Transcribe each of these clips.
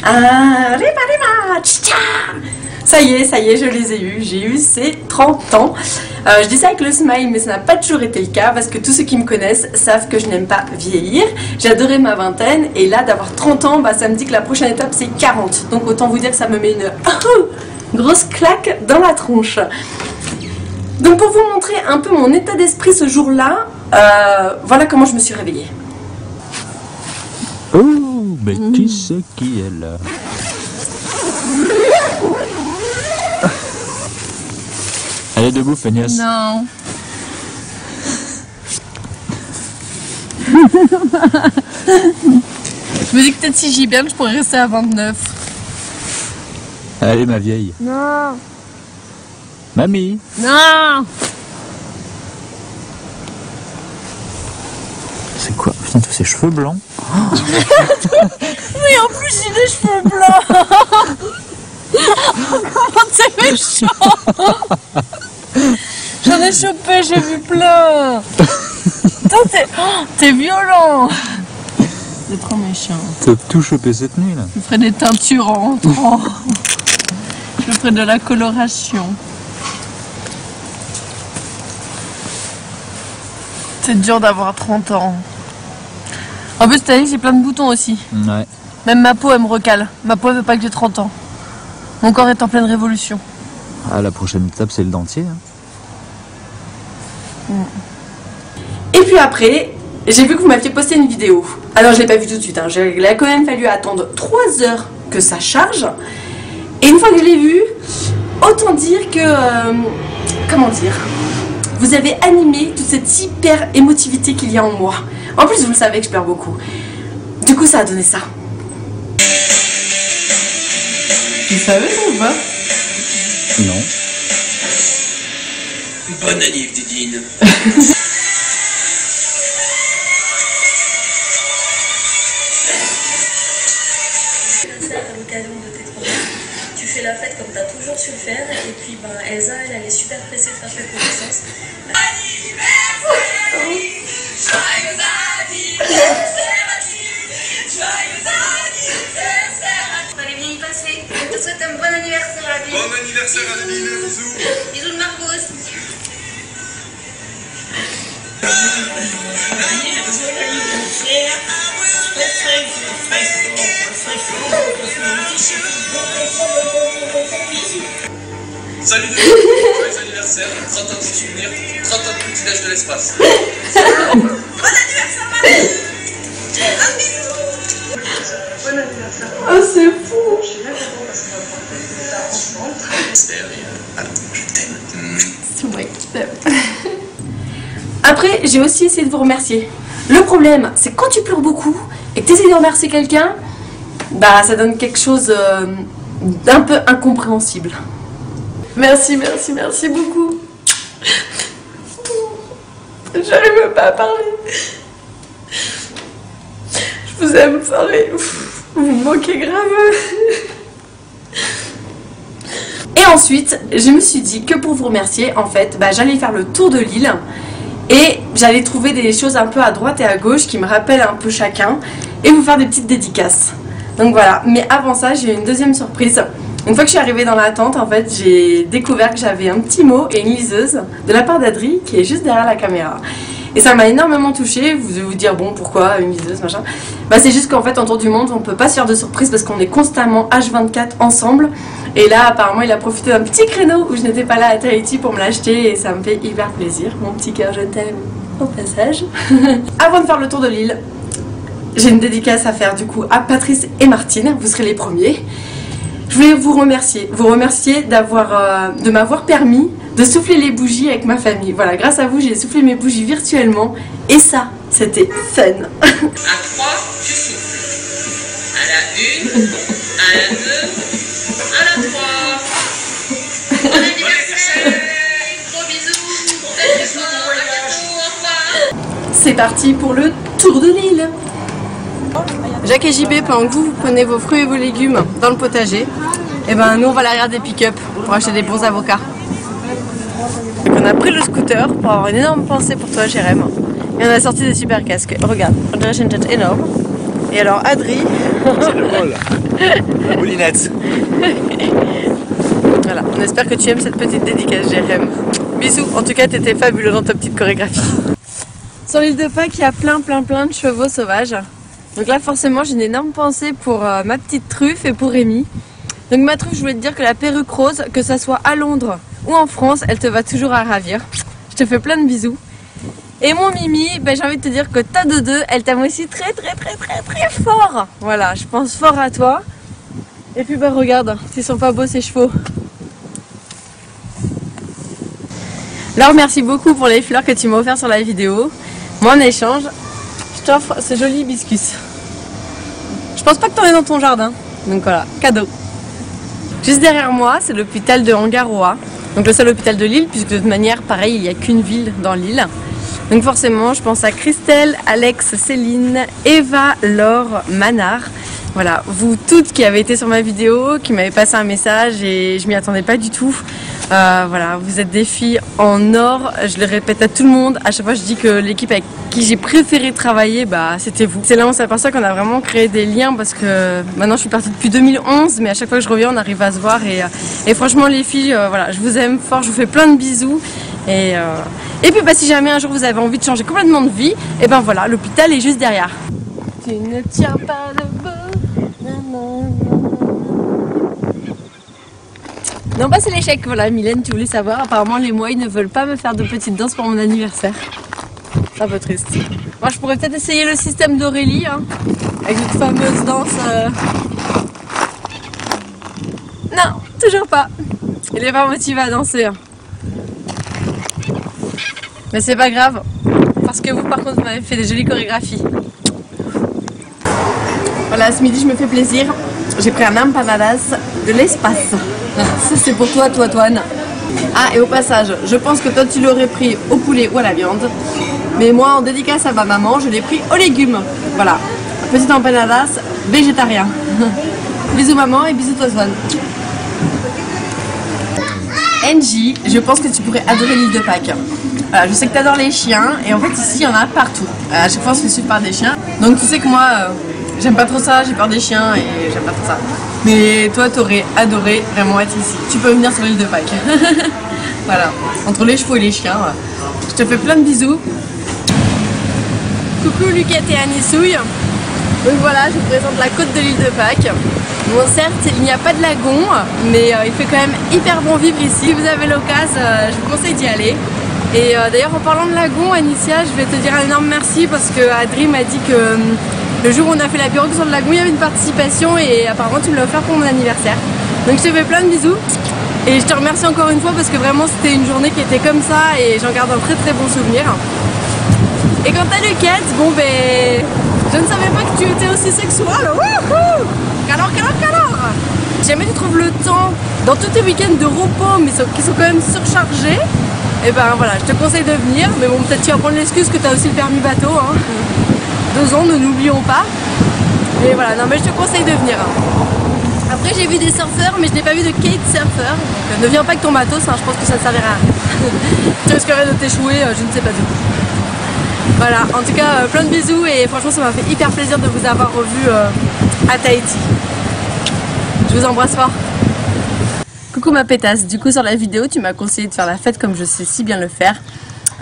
Arriba, tcha. Ça y est, je les ai eus. J'ai eu ces 30 ans. Je dis ça avec le smile, mais ça n'a pas toujours été le cas parce que tous ceux qui me connaissent savent que je n'aime pas vieillir. J'ai adoré ma vingtaine et là d'avoir 30 ans, bah, ça me dit que la prochaine étape c'est 40. Donc autant vous dire que ça me met une grosse claque dans la tronche. Donc pour vous montrer un peu mon état d'esprit ce jour-là, voilà comment je me suis réveillée. Oh, mais qui c'est qui est là? Allez, debout, feignasse. Non. Je me dis que peut-être si j'y bien, je pourrais rester à 29. Allez, ma vieille. Non. Mamie. Non. C'est quoi? Putain, tous ces cheveux blancs. Oui, en plus, j'ai des cheveux blancs. Comment c'est méchant. J'en ai chopé, j'ai vu plein. T'es violent. C'est trop méchant. T'as tout chopé cette nuit là. Je ferai des teintures en rentrant. Je ferai de la coloration. C'est dur d'avoir 30 ans. En plus, t'as dit, j'ai plein de boutons aussi. Ouais. Même ma peau, elle me recale. Ma peau, elle veut pas que j'ai 30 ans. Mon corps est en pleine révolution. Ah, la prochaine étape, c'est le dentier. Hein. Et puis après, j'ai vu que vous m'aviez posté une vidéo. Alors je l'ai pas vue tout de suite, hein. Il a quand même fallu attendre 3 heures que ça charge. Et une fois que je l'ai vue, autant dire que... comment dire, vous avez animé toute cette hyper émotivité qu'il y a en moi. En plus, vous le savez que je pleure beaucoup. Du coup, ça a donné ça. Tu savais ça ou pas? Non. Bonne anniv, Didine. Tu fais la fête comme tu as toujours su le faire et puis ben, Elsa elle est super pressée de faire ta connaissance. Allez, viens y passer. Je te souhaite un bon anniversaire à Adeline. Bon anniversaire, Adeline. Bisous. Bisous de Margot aussi. Salut de joyeux anniversaire, 30 ans de souvenirs, 30 ans de petit-déj de l'espace. Bon anniversaire, Marie. Un bisou. Bon anniversaire. Oh, c'est fou. Je suis bien contente parce qu'on va pouvoir fêter ça ensemble. Je t'aime. C'est vrai que je t'aime. Après, j'ai aussi essayé de vous remercier. Le problème, c'est quand tu pleures beaucoup et que tu essaies de remercier quelqu'un, bah ça donne quelque chose d'un peu incompréhensible. Merci, merci, merci beaucoup. J'arrive pas à parler. Je vous aime, soirée. Vous me manquez grave. Et ensuite, je me suis dit que pour vous remercier, en fait, bah, j'allais faire le tour de l'île. Et j'allais trouver des choses un peu à droite et à gauche qui me rappellent un peu chacun et vous faire des petites dédicaces. Donc voilà, mais avant ça, j'ai eu une deuxième surprise. Une fois que je suis arrivée dans la tente, en fait, j'ai découvert que j'avais un petit mot et une liseuse de la part d'Adri qui est juste derrière la caméra. Et ça m'a énormément touchée. Vous allez vous dire, bon, pourquoi une liseuse, machin. Bah, c'est juste qu'en fait, en tour du monde, on peut pas se faire de surprise parce qu'on est constamment H24 ensemble. Et là, apparemment, il a profité d'un petit créneau où je n'étais pas là à Tahiti pour me l'acheter et ça me fait hyper plaisir. Mon petit cœur, je t'aime au passage. Avant de faire le tour de l'île, j'ai une dédicace à faire du coup à Patrice et Martine. Vous serez les premiers. Je voulais vous remercier de m'avoir permis de souffler les bougies avec ma famille. Voilà, grâce à vous, j'ai soufflé mes bougies virtuellement et ça, c'était fun. À 3, tu souffles. À la 1, à la 2, à la 3. Bon anniversaire. Gros bisous. Belle soirée. À bientôt. Au revoir. C'est parti pour le tour de l'île. Jacques et JB, pendant que vous prenez vos fruits et vos légumes dans le potager, et ben nous on va aller l'arrière des pick-up pour acheter des bons avocats. Donc on a pris le scooter pour avoir une énorme pensée pour toi, Jérém. Et on a sorti des super casques. Regarde, on dirait une jet énorme. Et alors Adri, C'est le bol. La moulinette. voilà, on espère que tu aimes cette petite dédicace, Jérém. Bisous, en tout cas t'étais fabuleux dans ta petite chorégraphie. Sur l'île de Pâques, il y a plein de chevaux sauvages. Donc là forcément j'ai une énorme pensée pour ma petite truffe et pour Rémi. Donc ma truffe, je voulais te dire que la perruque rose, que ça soit à Londres ou en France, elle te va toujours à ravir. Je te fais plein de bisous. Et mon Mimi, ben, j'ai envie de te dire que ta dodo, elle t'aime aussi très fort. Voilà, je pense fort à toi. Et puis ben regarde, s'ils sont pas beaux ces chevaux. Laure, merci beaucoup pour les fleurs que tu m'as offert sur la vidéo. Moi en échange, je t'offre ce joli hibiscus. Je pense pas que t'en aies dans ton jardin. Donc voilà, cadeau. Juste derrière moi, c'est l'hôpital de Angaroa. Donc le seul hôpital de l'île, puisque de toute manière, pareil, il n'y a qu'une ville dans l'île. Donc forcément, je pense à Christelle, Alex, Céline, Eva, Laure, Manard. Voilà, vous toutes qui avez été sur ma vidéo, qui m'avez passé un message et je m'y attendais pas du tout. Voilà, vous êtes des filles en or, je le répète à tout le monde. À chaque fois, je dis que l'équipe avec qui j'ai préféré travailler, bah, c'était vous. C'est là où on s'aperçoit qu'on a vraiment créé des liens parce que maintenant je suis partie depuis 2011, mais à chaque fois que je reviens, on arrive à se voir. Et franchement, les filles, voilà, je vous aime fort, je vous fais plein de bisous. Et puis bah, si jamais un jour vous avez envie de changer complètement de vie, et ben voilà, l'hôpital est juste derrière. Tu ne tiens pas debout. Non bah c'est l'échec, voilà Mylène, tu voulais savoir, apparemment les mois ils ne veulent pas me faire de petites danses pour mon anniversaire. C'est un peu triste. Moi je pourrais peut-être essayer le système d'Aurélie, hein, avec cette fameuse danse. Non, toujours pas. Il est pas motivé à danser. Hein. Mais c'est pas grave, parce que vous par contre vous m'avez fait des jolies chorégraphies. Voilà, ce midi je me fais plaisir. J'ai pris un empanadas de l'espace. Ça c'est pour toi, Toine. Ah, et au passage, je pense que toi tu l'aurais pris au poulet ou à la viande. Mais moi, en dédicace à ma maman, je l'ai pris aux légumes. Voilà, petit empanadas végétarien. Bisous maman et bisous Toine. NJ, je pense que tu pourrais adorer l'île de Pâques. Voilà, je sais que tu adores les chiens et en fait ici il y en a partout. À chaque fois on se fait suivre par des chiens. Donc tu sais que moi j'aime pas trop ça, j'ai peur des chiens et j'aime pas trop ça. Mais toi t'aurais adoré vraiment être ici. Tu peux venir sur l'île de Pâques. Voilà, entre les chevaux et les chiens. Je te fais plein de bisous. Coucou Lucette et Anissouille. Donc voilà, je vous présente la côte de l'île de Pâques. Bon certes il n'y a pas de lagon, mais il fait quand même hyper bon vivre ici. Si vous avez l'occasion, je vous conseille d'y aller. Et d'ailleurs en parlant de lagon, Anicia, je vais te dire un énorme merci parce que Adri m'a dit que le jour où on a fait la pirogue sur le lagon, il y avait une participation et apparemment tu me l'as offert pour mon anniversaire. Donc je te fais plein de bisous et je te remercie encore une fois parce que vraiment c'était une journée qui était comme ça et j'en garde un très bon souvenir. Et quant à Lucette, bon ben, je ne savais pas que tu étais aussi sexuelle. Wouhou! Calor! Si jamais tu trouves le temps dans tous tes week-ends de repos mais qui sont quand même surchargés, et ben voilà, je te conseille de venir, mais bon peut-être tu vas prendre l'excuse que tu as aussi le permis bateau, hein. 2 ans, ne l'oublions pas. Et voilà, non mais je te conseille de venir. Après j'ai vu des surfeurs, mais je n'ai pas vu de kite surfer, donc ne viens pas avec ton matos, hein, je pense que ça ne servira à rien. Tu risquerais de t'échouer, je ne sais pas d'où. Voilà, en tout cas plein de bisous et franchement ça m'a fait hyper plaisir de vous avoir revu à Tahiti. Je vous embrasse fort. Coucou ma pétasse, du coup sur la vidéo tu m'as conseillé de faire la fête comme je sais si bien le faire.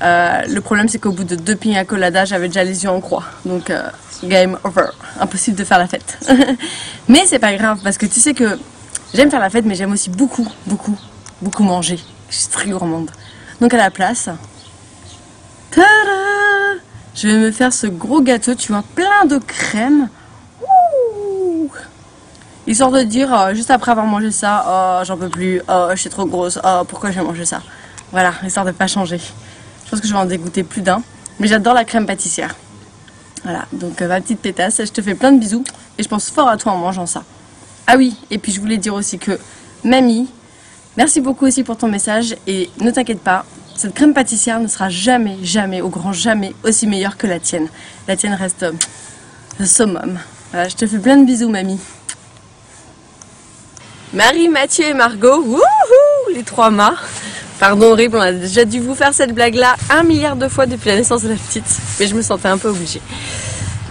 Le problème c'est qu'au bout de 2 pina coladas j'avais déjà les yeux en croix, donc game over, impossible de faire la fête. Mais c'est pas grave parce que tu sais que j'aime faire la fête mais j'aime aussi beaucoup manger, je suis très gourmande. Donc à la place, tada, je vais me faire ce gros gâteau, tu vois, plein de crème. Histoire de dire, juste après avoir mangé ça, oh j'en peux plus, oh je suis trop grosse, oh pourquoi j'ai mangé ça. Voilà, histoire de pas changer. Je pense que je vais en dégoûter plus d'un. Mais j'adore la crème pâtissière. Voilà, donc ma petite pétasse, je te fais plein de bisous. Et je pense fort à toi en mangeant ça. Ah oui, et puis je voulais dire aussi que, mamie, merci beaucoup aussi pour ton message. Et ne t'inquiète pas, cette crème pâtissière ne sera jamais, au grand jamais, aussi meilleure que la tienne. La tienne reste le summum. Voilà, je te fais plein de bisous, mamie. Marie, Mathieu et Margot, wouhou, les 3 mâts. Pardon, horrible, on a déjà dû vous faire cette blague-là 1 milliard de fois depuis la naissance de la petite, mais je me sentais un peu obligée.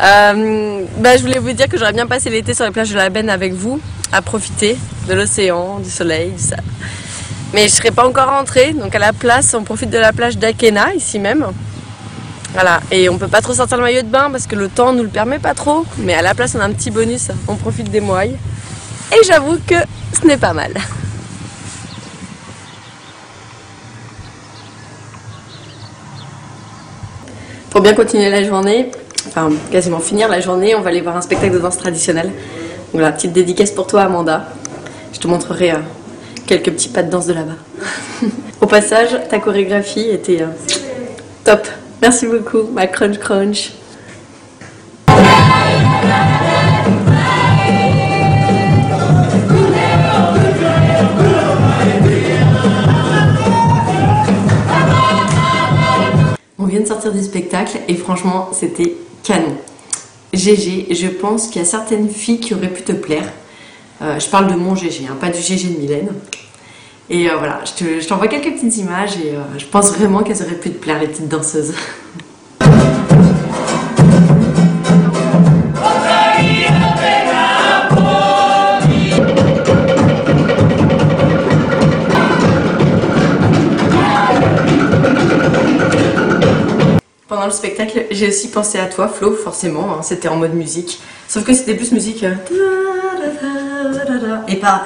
Je voulais vous dire que j'aurais bien passé l'été sur les plages de la Benne avec vous, à profiter de l'océan, du soleil, du sable. Mais je ne serais pas encore rentrée, donc à la place, on profite de la plage d'Akena, ici même. Voilà, et on peut pas trop sortir le maillot de bain parce que le temps nous le permet pas trop. Mais à la place, on a un petit bonus, on profite des moailles. Et j'avoue que ce n'est pas mal. Pour bien continuer la journée, enfin quasiment finir la journée, on va aller voir un spectacle de danse traditionnelle. Voilà, petite dédicace pour toi Amanda. Je te montrerai quelques petits pas de danse de là-bas. Au passage, ta chorégraphie était top. Merci beaucoup, ma crunch crunch. On vient de sortir du spectacle et franchement c'était canon. GG, je pense qu'il y a certaines filles qui auraient pu te plaire. Je parle de mon GG, pas du GG de Mylène. Et voilà, je t'envoie quelques petites images et je pense vraiment qu'elles auraient pu te plaire, les petites danseuses. Pendant le spectacle, j'ai aussi pensé à toi, Flo, forcément, hein, c'était en mode musique. Sauf que c'était plus musique et pas...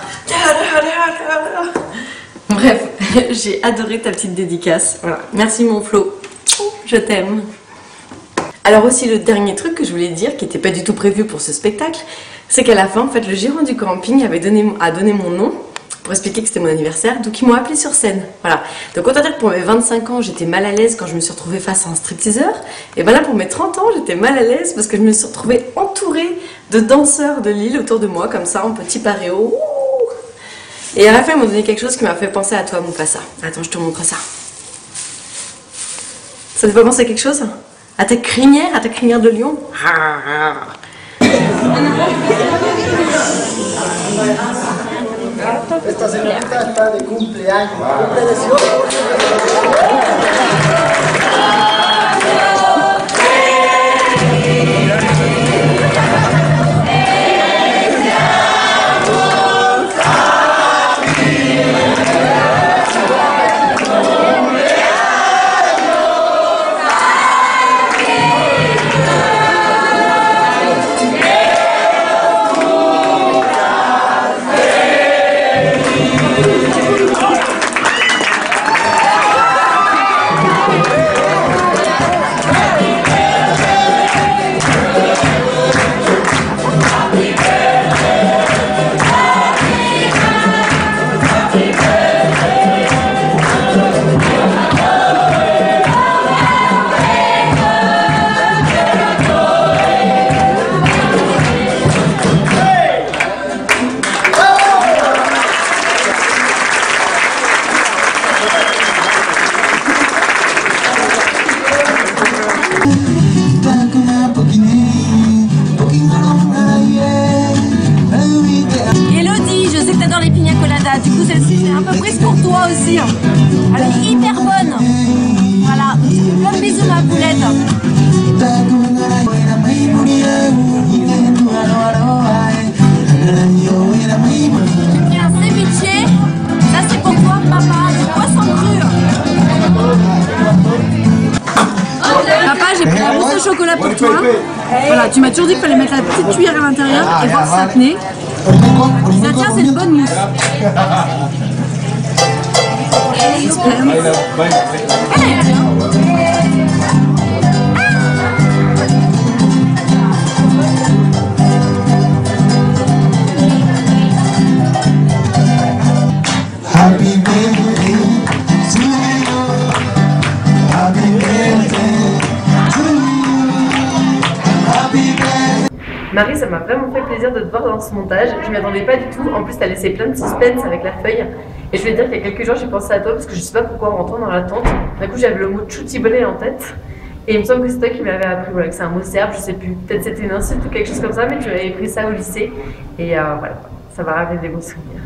Bref, j'ai adoré ta petite dédicace. Voilà. Merci mon Flo, je t'aime. Alors aussi le dernier truc que je voulais dire, qui n'était pas du tout prévu pour ce spectacle, c'est qu'à la fin, en fait, le gérant du camping a donné mon nom pour expliquer que c'était mon anniversaire, donc ils m'ont appelé sur scène. Voilà. Donc autant dire que pour mes 25 ans, j'étais mal à l'aise quand je me suis retrouvée face à un stripteaseur. Et ben là, pour mes 30 ans, j'étais mal à l'aise parce que je me suis retrouvée entourée de danseurs de Lille autour de moi, comme ça, en petit paréo. Et à la fin, ils m'ont donné quelque chose qui m'a fait penser à toi, mon passa. Attends, je te montre ça. Ça te fait penser à quelque chose? À ta crinière de lion? Esta señorita está de cumpleaños. Du coup celle-ci c'est un peu prise pour toi aussi. Elle est hyper bonne. Voilà, plein de bisous ma poulette. J'ai pris un ceviche. Ça c'est pour toi papa, du poisson cru. Papa, j'ai pris la mousse au chocolat pour toi. Voilà, tu m'as toujours dit qu'il fallait mettre la petite cuillère à l'intérieur et voir si ça tenait. Ça tient, c'est une bonne mousse. Happy birthday to you. Happy birthday to you. Happy birthday. Marie, ça m'a vraiment fait plaisir de te voir dans ce montage. Je m'y attendais pas du tout. En plus, t'as laissé plein de suspense avec la feuille. Et je voulais dire qu'il y a quelques jours, j'ai pensé à toi parce que je sais pas pourquoi en rentrant dans la tente, d'un coup, j'avais le mot chouti-bonnet en tête. Et il me semble que c'est toi qui m'avais appris voilà, que c'est un mot serbe, je sais plus. Peut-être c'était une insulte ou quelque chose comme ça, mais tu avais pris ça au lycée. Et voilà, ça va rappeler des bons souvenirs.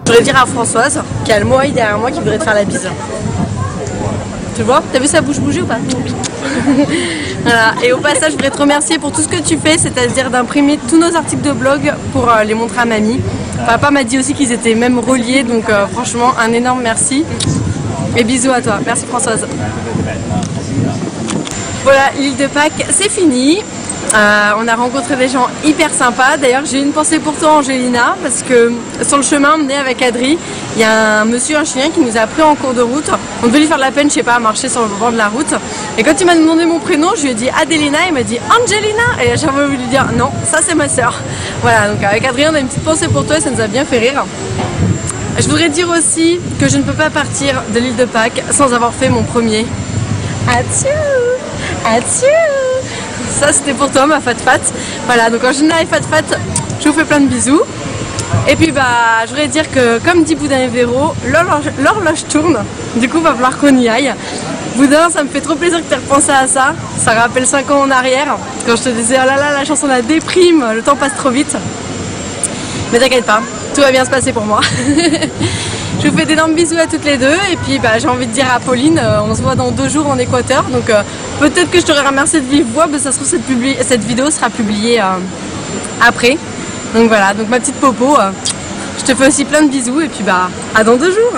Je voudrais dire à Françoise, qui a le moaï derrière moi, qui voudrait te faire la bise. Tu vois? T'as vu sa bouche bouger ou pas? Voilà. Et au passage, je voudrais te remercier pour tout ce que tu fais, c'est-à-dire d'imprimer tous nos articles de blog pour les montrer à mamie. Papa m'a dit aussi qu'ils étaient même reliés, donc franchement, un énorme merci. Et bisous à toi. Merci Françoise. Voilà, l'île de Pâques, c'est fini. On a rencontré des gens hyper sympas. D'ailleurs, j'ai une pensée pour toi, Angelina, parce que sur le chemin emmené avec Adri, il y a un monsieur, un chien qui nous a pris en cours de route. On devait lui faire de la peine, je sais pas, à marcher sur le bord de la route. Et quand il m'a demandé mon prénom, je lui ai dit Adelina, il m'a dit Angelina. Et j'avais voulu lui dire non, ça c'est ma soeur. Voilà, donc avec Adri, on a une petite pensée pour toi et ça nous a bien fait rire. Je voudrais dire aussi que je ne peux pas partir de l'île de Pâques sans avoir fait mon premier Atchou, atchou. Ça c'était pour toi ma Fat Fat. Voilà, donc Angelina et Fat Fat, je vous fais plein de bisous. Et puis bah je voudrais dire que comme dit Boudin et Véro, l'horloge tourne. Du coup va falloir qu'on y aille. Boudin, ça me fait trop plaisir que tu aies repensé à ça. Ça rappelle 5 ans en arrière. Quand je te disais oh là là la chanson la déprime, le temps passe trop vite. Mais t'inquiète pas, tout va bien se passer pour moi. Je vous fais d'énormes bisous à toutes les deux et puis bah, j'ai envie de dire à Pauline, on se voit dans 2 jours en Équateur, donc peut-être que je t'aurais remercié de vive voix, mais ça se trouve cette vidéo sera publiée après. Donc voilà, donc ma petite Popo, je te fais aussi plein de bisous et puis bah à dans 2 jours.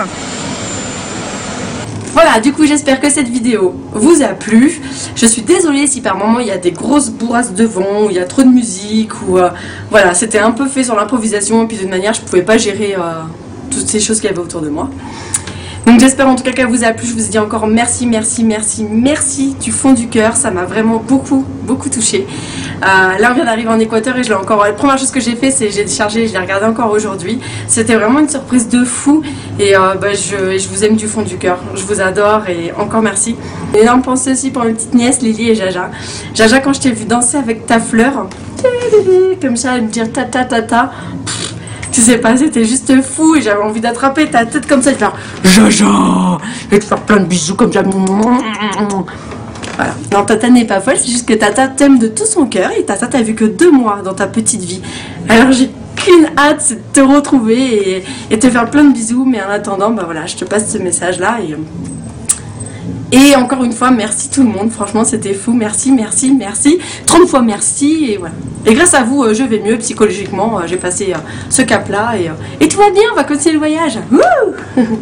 Voilà, du coup j'espère que cette vidéo vous a plu. Je suis désolée si par moment il y a des grosses bourrasques de vent, ou il y a trop de musique, ou voilà, c'était un peu fait sur l'improvisation et puis de toute manière je pouvais pas gérer toutes ces choses qu'il y avait autour de moi. Donc j'espère en tout cas qu'elle vous a plu. Je vous dis encore merci, merci, merci, merci du fond du cœur. Ça m'a vraiment beaucoup, beaucoup touchée. Là on vient d'arriver en Équateur et je l'ai encore... La première chose que j'ai fait c'est j'ai déchargé, je l'ai regardé encore aujourd'hui. C'était vraiment une surprise de fou et bah, je vous aime du fond du cœur. Je vous adore et encore merci. Une énorme pensée aussi pour mes petites nièces Lily et Jaja. Jaja, quand je t'ai vu danser avec ta fleur, comme ça, elle me dire tata tata. Je sais pas, c'était juste fou et j'avais envie d'attraper ta tête comme ça et de faire Jaja et de faire plein de bisous comme ça. Voilà. Non, Tata n'est pas folle, c'est juste que Tata t'aime de tout son cœur et Tata t'as vu que 2 mois dans ta petite vie. Alors j'ai qu'une hâte, c'est de te retrouver et te faire plein de bisous, mais en attendant, bah voilà, je te passe ce message là et encore une fois, merci tout le monde, franchement c'était fou, merci, merci, merci, 30 fois merci et voilà. Et grâce à vous, je vais mieux psychologiquement, j'ai passé ce cap là et tout va bien, on va continuer le voyage. Wouh.